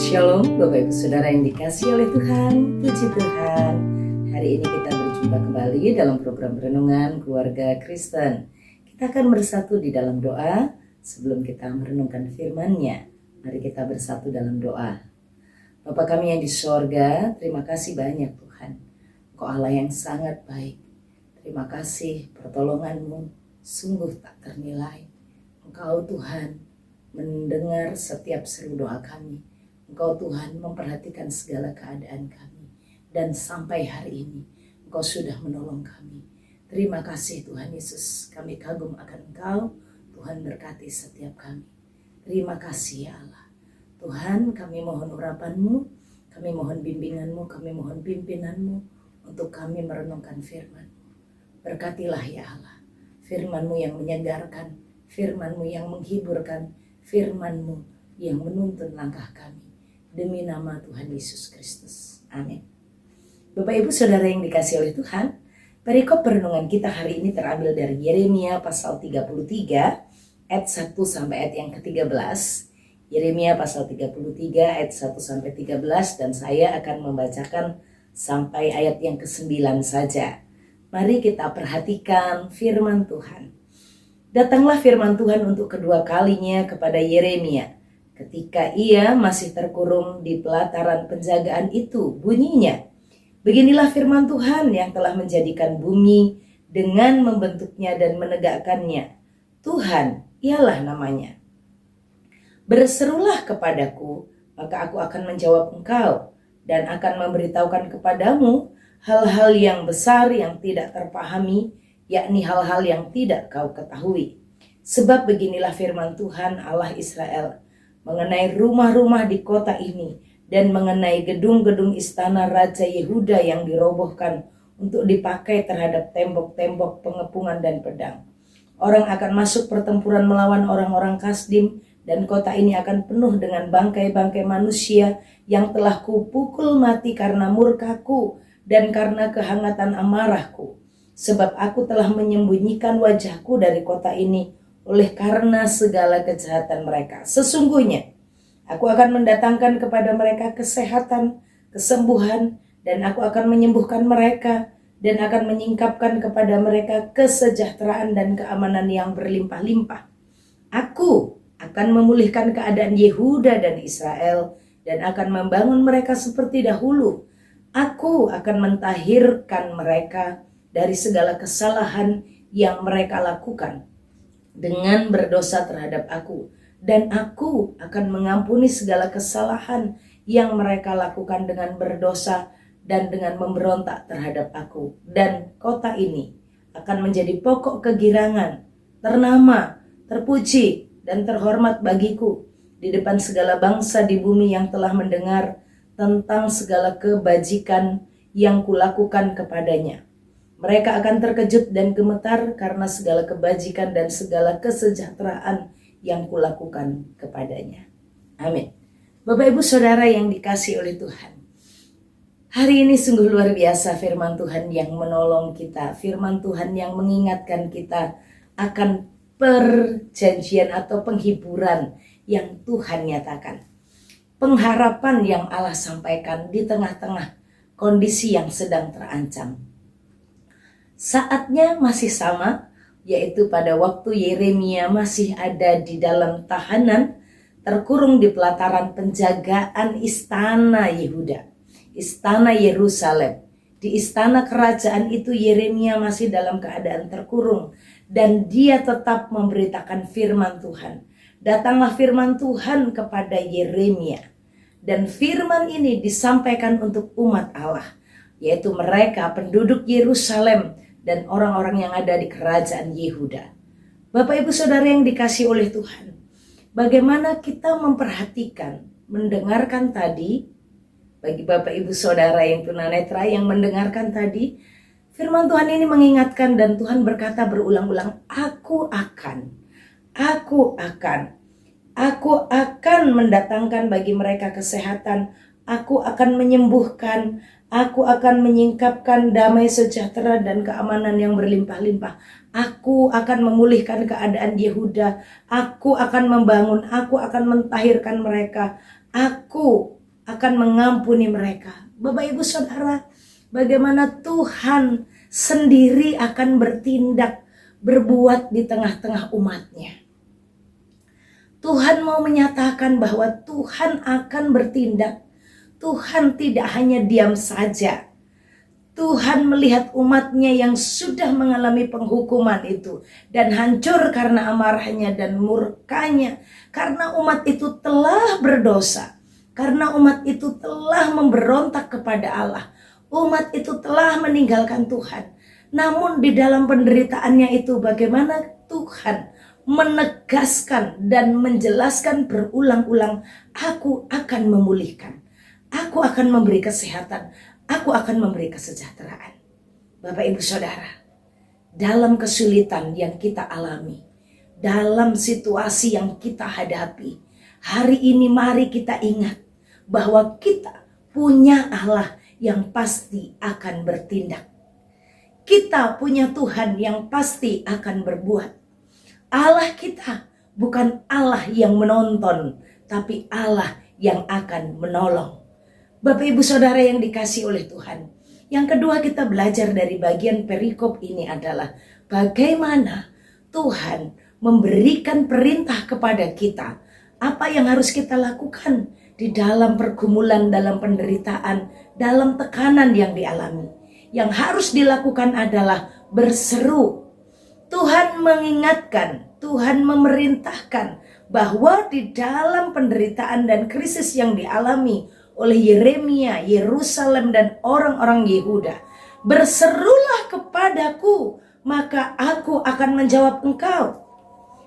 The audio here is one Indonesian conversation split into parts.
Shalom Bapak Ibu Saudara yang dikasihi oleh Tuhan, puji Tuhan. Hari ini kita berjumpa kembali dalam program Renungan Keluarga Kristen. Kita akan bersatu di dalam doa sebelum kita merenungkan firman-Nya. Mari kita bersatu dalam doa. Bapa kami yang di sorga, terima kasih banyak Tuhan. Engkau Allah yang sangat baik. Terima kasih pertolongan-Mu sungguh tak ternilai. Engkau Tuhan mendengar setiap seru doa kami. Engkau Tuhan memperhatikan segala keadaan kami. Dan sampai hari ini Engkau sudah menolong kami. Terima kasih Tuhan Yesus. Kami kagum akan Engkau. Tuhan berkati setiap kami. Terima kasih ya Allah. Tuhan, kami mohon urapan-Mu, kami mohon bimbingan-Mu, kami mohon pimpinan-Mu untuk kami merenungkan firman-Mu. Berkatilah ya Allah. Firman-Mu yang menyegarkan, firman-Mu yang menghiburkan, firman-Mu yang menuntun langkah kami. Demi nama Tuhan Yesus Kristus. Amin. Bapak Ibu Saudara yang dikasihi oleh Tuhan, perikop perenungan kita hari ini terambil dari Yeremia pasal 33 ayat 1 sampai ayat yang ke-13. Yeremia pasal 33 ayat 1 sampai 13 dan saya akan membacakan sampai ayat yang ke-9 saja. Mari kita perhatikan firman Tuhan. Datanglah firman Tuhan untuk kedua kalinya kepada Yeremia. Ketika ia masih terkurung di pelataran penjagaan itu, bunyinya, beginilah firman Tuhan yang telah menjadikan bumi dengan membentuknya dan menegakkannya. Tuhan, ialah namanya. Berserulah kepadaku, maka aku akan menjawab engkau, dan akan memberitahukan kepadamu hal-hal yang besar yang tidak terpahami, yakni hal-hal yang tidak kau ketahui. Sebab beginilah firman Tuhan Allah Israel, mengenai rumah-rumah di kota ini dan mengenai gedung-gedung istana Raja Yehuda yang dirobohkan untuk dipakai terhadap tembok-tembok pengepungan dan pedang. Orang akan masuk pertempuran melawan orang-orang Kasdim dan kota ini akan penuh dengan bangkai-bangkai manusia yang telah kupukul mati karena murkaku dan karena kehangatan amarahku. Sebab aku telah menyembunyikan wajahku dari kota ini oleh karena segala kejahatan mereka. Sesungguhnya aku akan mendatangkan kepada mereka kesehatan, kesembuhan, dan aku akan menyembuhkan mereka dan akan menyingkapkan kepada mereka kesejahteraan dan keamanan yang berlimpah-limpah. Aku akan memulihkan keadaan Yehuda dan Israel dan akan membangun mereka seperti dahulu. Aku akan mentahirkan mereka dari segala kesalahan yang mereka lakukan dengan berdosa terhadap aku, dan aku akan mengampuni segala kesalahan yang mereka lakukan dengan berdosa dan dengan memberontak terhadap aku. Dan kota ini akan menjadi pokok kegirangan, ternama, terpuji, dan terhormat bagiku di depan segala bangsa di bumi yang telah mendengar tentang segala kebajikan yang kulakukan kepadanya. Mereka akan terkejut dan gemetar karena segala kebajikan dan segala kesejahteraan yang kulakukan kepadanya. Amin. Bapak Ibu Saudara yang dikasihi oleh Tuhan, hari ini sungguh luar biasa firman Tuhan yang menolong kita. Firman Tuhan yang mengingatkan kita akan perjanjian atau penghiburan yang Tuhan nyatakan. Pengharapan yang Allah sampaikan di tengah-tengah kondisi yang sedang terancam. Saatnya masih sama, yaitu pada waktu Yeremia masih ada di dalam tahanan, terkurung di pelataran penjagaan istana Yehuda, istana Yerusalem. Di istana kerajaan itu Yeremia masih dalam keadaan terkurung dan dia tetap memberitakan firman Tuhan. Datanglah firman Tuhan kepada Yeremia dan firman ini disampaikan untuk umat Allah, yaitu mereka penduduk Yerusalem dan orang-orang yang ada di kerajaan Yehuda. Bapak Ibu Saudara yang dikasihi oleh Tuhan, bagaimana kita memperhatikan, mendengarkan tadi, bagi Bapak Ibu Saudara yang tunanetra yang mendengarkan tadi, firman Tuhan ini mengingatkan dan Tuhan berkata berulang-ulang, aku akan mendatangkan bagi mereka kesehatan, aku akan menyembuhkan, aku akan menyingkapkan damai sejahtera dan keamanan yang berlimpah-limpah. Aku akan memulihkan keadaan Yehuda. Aku akan membangun, aku akan mentahirkan mereka. Aku akan mengampuni mereka. Bapak Ibu Saudara, bagaimana Tuhan sendiri akan bertindak, berbuat di tengah-tengah umatnya. Tuhan mau menyatakan bahwa Tuhan akan bertindak. Tuhan tidak hanya diam saja. Tuhan melihat umatnya yang sudah mengalami penghukuman itu dan hancur karena amarahnya dan murkanya. Karena umat itu telah berdosa. Karena umat itu telah memberontak kepada Allah. Umat itu telah meninggalkan Tuhan. Namun di dalam penderitaannya itu bagaimana Tuhan menegaskan dan menjelaskan berulang-ulang, aku akan memulihkan. Aku akan memberi kesehatan. Aku akan memberi kesejahteraan. Bapak Ibu Saudara, dalam kesulitan yang kita alami, dalam situasi yang kita hadapi, hari ini mari kita ingat bahwa kita punya Allah yang pasti akan bertindak. Kita punya Tuhan yang pasti akan berbuat. Allah kita bukan Allah yang menonton, tapi Allah yang akan menolong. Bapak Ibu Saudara yang dikasihi oleh Tuhan. Yang kedua kita belajar dari bagian perikop ini adalah bagaimana Tuhan memberikan perintah kepada kita. Apa yang harus kita lakukan di dalam pergumulan, dalam penderitaan, dalam tekanan yang dialami. Yang harus dilakukan adalah berseru. Tuhan mengingatkan, Tuhan memerintahkan bahwa di dalam penderitaan dan krisis yang dialami oleh Yeremia, Yerusalem dan orang-orang Yehuda, berserulah kepadaku, maka aku akan menjawab engkau.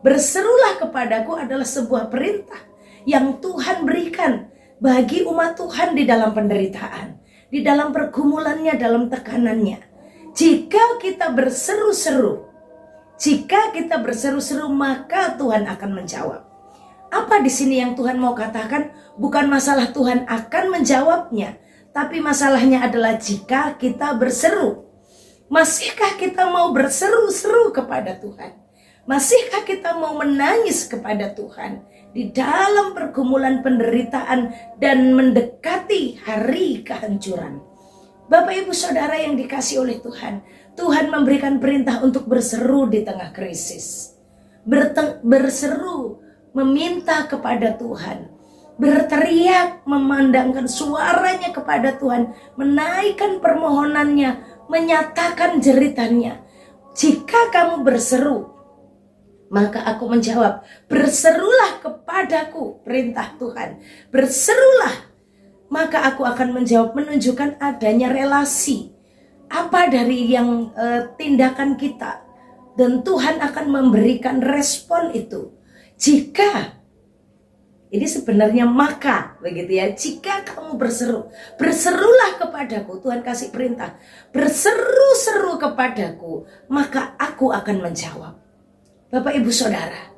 Berserulah kepadaku adalah sebuah perintah yang Tuhan berikan bagi umat Tuhan di dalam penderitaan, di dalam pergumulannya, dalam tekanannya. Jika kita berseru-seru, maka Tuhan akan menjawab. Apa di sini yang Tuhan mau katakan? Bukan masalah Tuhan akan menjawabnya, tapi masalahnya adalah jika kita berseru. Masihkah kita mau berseru-seru kepada Tuhan? Masihkah kita mau menangis kepada Tuhan di dalam pergumulan penderitaan dan mendekati hari kehancuran? Bapak Ibu Saudara yang dikasihi oleh Tuhan, Tuhan memberikan perintah untuk berseru di tengah krisis. Berseru, meminta kepada Tuhan, berteriak, memandangkan suaranya kepada Tuhan, menaikkan permohonannya, menyatakan jeritannya. Jika kamu berseru, maka aku menjawab. Berserulah kepadaku, perintah Tuhan. Berserulah, maka aku akan menjawab, menunjukkan adanya relasi. Apa dari yang tindakan kita, dan Tuhan akan memberikan respon itu. Jika ini sebenarnya maka begitu ya, jika kamu berseru, berserulah kepadaku. Tuhan kasih perintah, berseru-seru kepadaku, maka aku akan menjawab. Bapak Ibu Saudara,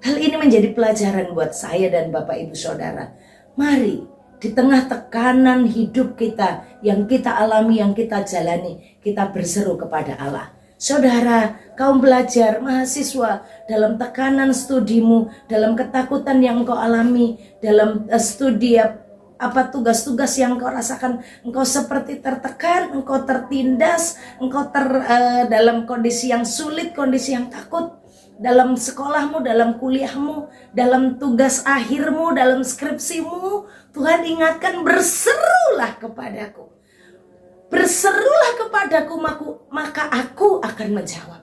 hal ini menjadi pelajaran buat saya dan Bapak Ibu Saudara. Mari di tengah tekanan hidup kita yang kita alami, yang kita jalani, kita berseru kepada Allah. Saudara, kaum pelajar, mahasiswa, dalam tekanan studimu, dalam ketakutan yang engkau alami, dalam studi tugas-tugas yang engkau rasakan, engkau seperti tertekan, engkau tertindas, engkau dalam kondisi yang sulit, kondisi yang takut, dalam sekolahmu, dalam kuliahmu, dalam tugas akhirmu, dalam skripsimu. Tuhan ingatkan, berserulah kepadaku. Berserulah kepadaku, maka aku akan menjawab.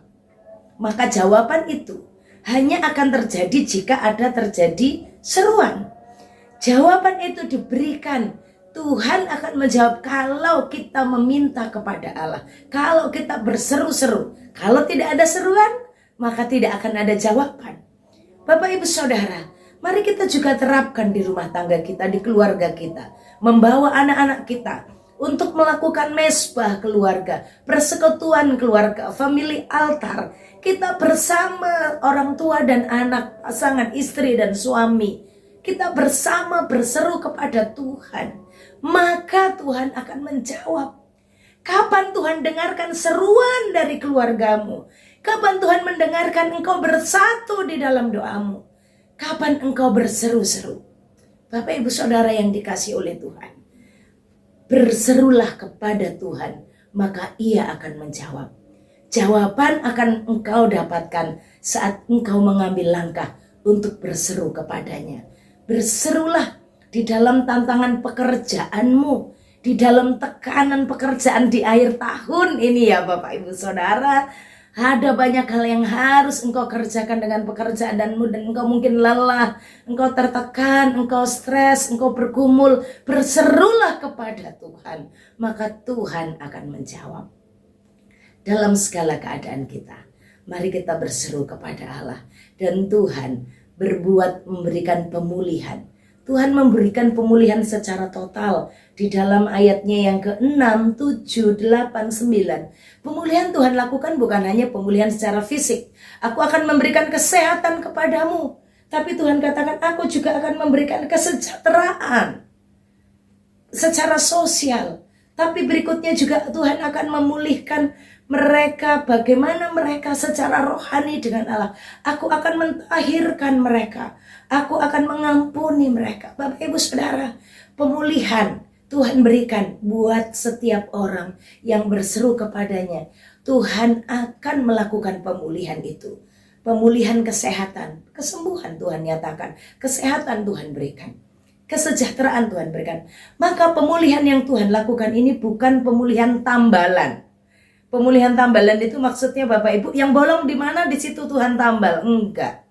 Maka jawaban itu hanya akan terjadi jika ada terjadi seruan. Jawaban itu diberikan. Tuhan akan menjawab kalau kita meminta kepada Allah. Kalau kita berseru-seru. Kalau tidak ada seruan, maka tidak akan ada jawaban. Bapak Ibu Saudara, mari kita juga terapkan di rumah tangga kita, di keluarga kita. Membawa anak-anak kita untuk melakukan mesbah keluarga, persekutuan keluarga, family altar. Kita bersama orang tua dan anak, pasangan istri dan suami. Kita bersama berseru kepada Tuhan. Maka Tuhan akan menjawab. Kapan Tuhan dengarkan seruan dari keluargamu? Kapan Tuhan mendengarkan engkau bersatu di dalam doamu? Kapan engkau berseru-seru? Bapak Ibu Saudara yang dikasihi oleh Tuhan, berserulah kepada Tuhan, maka Ia akan menjawab. Jawaban akan engkau dapatkan saat engkau mengambil langkah untuk berseru kepadanya. Berserulah di dalam tantangan pekerjaanmu, di dalam tekanan pekerjaan di akhir tahun ini ya Bapak Ibu Saudara. Ada banyak hal yang harus engkau kerjakan dengan pekerjaanmu dan engkau mungkin lelah, engkau tertekan, engkau stres, engkau bergumul. Berserulah kepada Tuhan, maka Tuhan akan menjawab. Dalam segala keadaan kita, mari kita berseru kepada Allah. Dan Tuhan memberikan pemulihan. Tuhan memberikan pemulihan secara total. Di dalam ayatnya yang ke-6, 7, 8, 9. Pemulihan Tuhan lakukan bukan hanya pemulihan secara fisik. Aku akan memberikan kesehatan kepadamu. Tapi Tuhan katakan, aku juga akan memberikan kesejahteraan secara sosial. Tapi berikutnya juga Tuhan akan memulihkan mereka, bagaimana mereka secara rohani dengan Allah. Aku akan mentahirkan mereka. Aku akan mengampuni mereka. Bapak Ibu Saudara, pemulihan Tuhan berikan buat setiap orang yang berseru kepadanya. Tuhan akan melakukan pemulihan itu. Pemulihan kesehatan, kesembuhan Tuhan nyatakan. Kesehatan Tuhan berikan. Kesejahteraan Tuhan berikan. Maka pemulihan yang Tuhan lakukan ini bukan pemulihan tambalan. Pemulihan tambalan itu maksudnya Bapak Ibu, yang bolong di mana di situ Tuhan tambal. Enggak.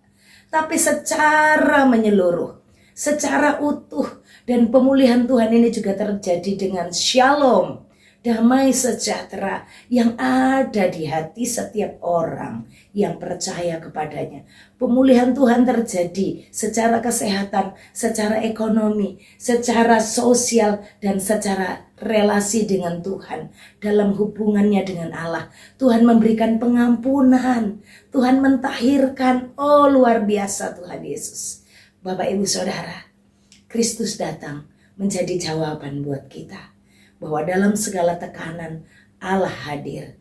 Tapi secara menyeluruh, secara utuh. Dan pemulihan Tuhan ini juga terjadi dengan shalom, damai sejahtera yang ada di hati setiap orang yang percaya kepadanya. Pemulihan Tuhan terjadi secara kesehatan, secara ekonomi, secara sosial, dan secara relasi dengan Tuhan. Dalam hubungannya dengan Allah, Tuhan memberikan pengampunan, Tuhan mentahirkan. Oh, luar biasa Tuhan Yesus. Bapak Ibu Saudara, Kristus datang menjadi jawaban buat kita. Bahwa dalam segala tekanan Allah hadir.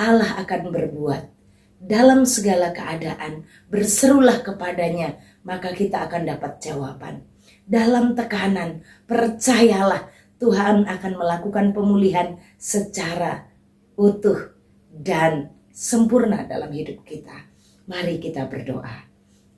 Allah akan berbuat. Dalam segala keadaan berserulah kepadanya, maka kita akan dapat jawaban. Dalam tekanan percayalah Tuhan akan melakukan pemulihan secara utuh dan sempurna dalam hidup kita. Mari kita berdoa.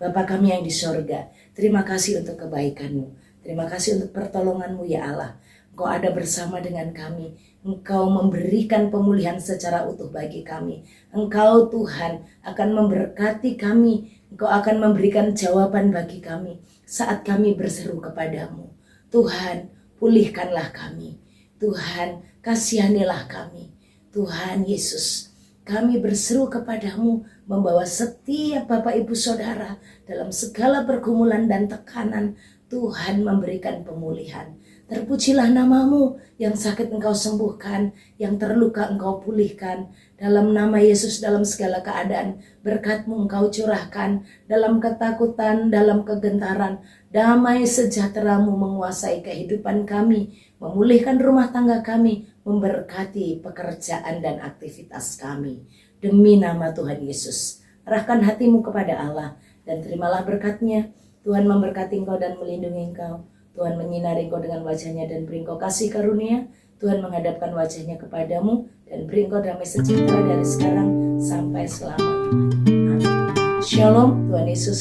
Bapa kami yang di sorga, terima kasih untuk kebaikan-Mu. Terima kasih untuk pertolongan-Mu ya Allah. Engkau ada bersama dengan kami. Engkau memberikan pemulihan secara utuh bagi kami. Engkau Tuhan akan memberkati kami. Engkau akan memberikan jawaban bagi kami saat kami berseru kepadamu. Tuhan, pulihkanlah kami. Tuhan, kasihanilah kami. Tuhan Yesus, kami berseru kepadamu membawa setiap Bapak Ibu Saudara dalam segala pergumulan dan tekanan. Tuhan memberikan pemulihan. Terpujilah namamu, yang sakit Engkau sembuhkan, yang terluka Engkau pulihkan. Dalam nama Yesus, dalam segala keadaan, berkat-Mu Engkau curahkan. Dalam ketakutan, dalam kegentaran, damai sejahtera-Mu menguasai kehidupan kami, memulihkan rumah tangga kami, memberkati pekerjaan dan aktivitas kami. Demi nama Tuhan Yesus, arahkan hatimu kepada Allah dan terimalah berkat-Nya. Tuhan memberkati engkau dan melindungi engkau. Tuhan menyinari engkau dengan wajah-Nya dan beri engkau kasih karunia. Tuhan menghadapkan wajah-Nya kepadamu dan beri engkau damai sejahtera dari sekarang sampai selama-lamanya. Amin. Shalom, Tuhan Yesus